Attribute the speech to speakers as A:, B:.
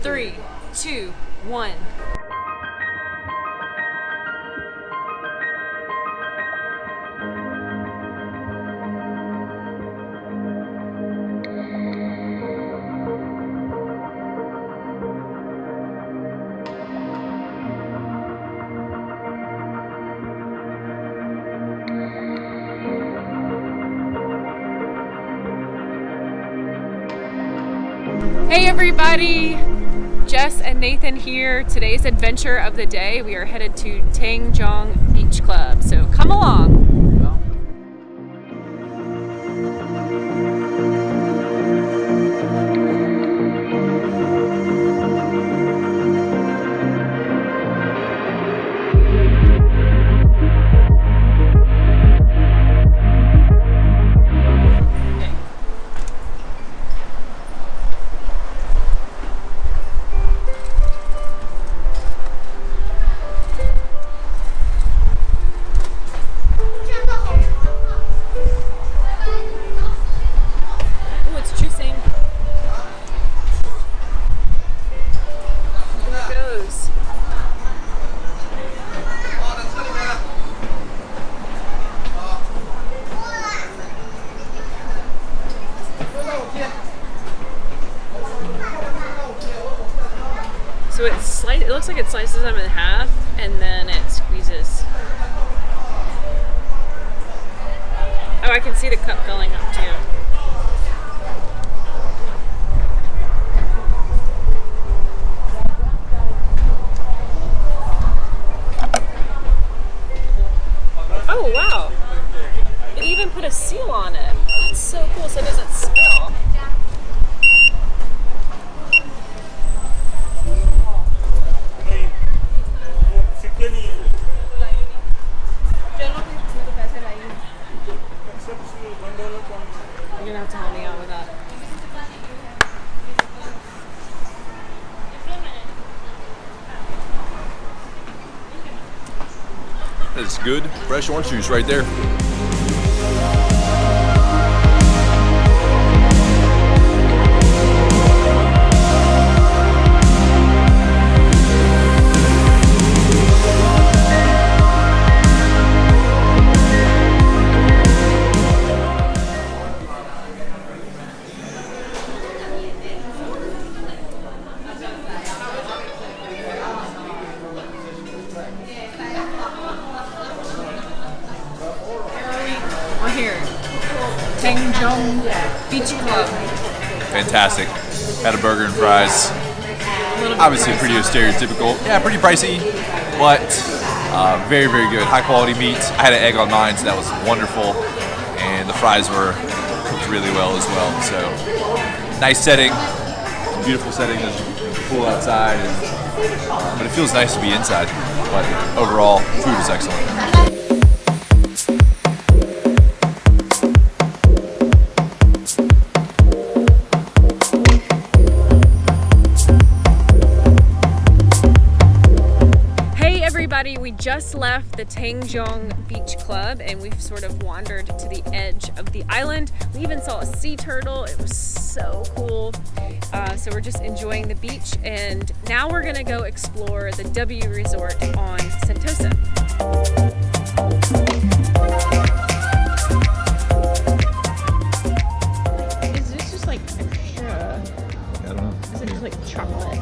A: 3, 2, 1. Hey everybody! Jess and Nathan here. Today's adventure of the day, we are headed to Tanjong Beach Club, so come along! So it looks like it slices them in half and then it squeezes. Oh, I can see the cup filling up too. Oh wow! It even put a seal on it. That's so cool, so it doesn't spill. You're gonna have to help me out with that.
B: That's good. Fresh orange juice right there.
A: We're here. Tanjong Beach Club.
B: Fantastic. Had a burger and fries. Obviously pretty stereotypical. Yeah, pretty pricey, but very, very good. High quality meat. I had an egg on mine, so that was wonderful. And the fries were cooked really well as well. So nice setting. Beautiful setting. There's a pool outside. But it feels nice to be inside. But overall, food is excellent.
A: We just left the Tanjong Beach Club and we've sort of wandered to the edge of the island. We even saw a sea turtle. It was so cool. So we're just enjoying the beach, and now we're gonna go explore the W Resort on Sentosa. Is this just like extra?
B: I don't know.
A: Is it just like chocolate?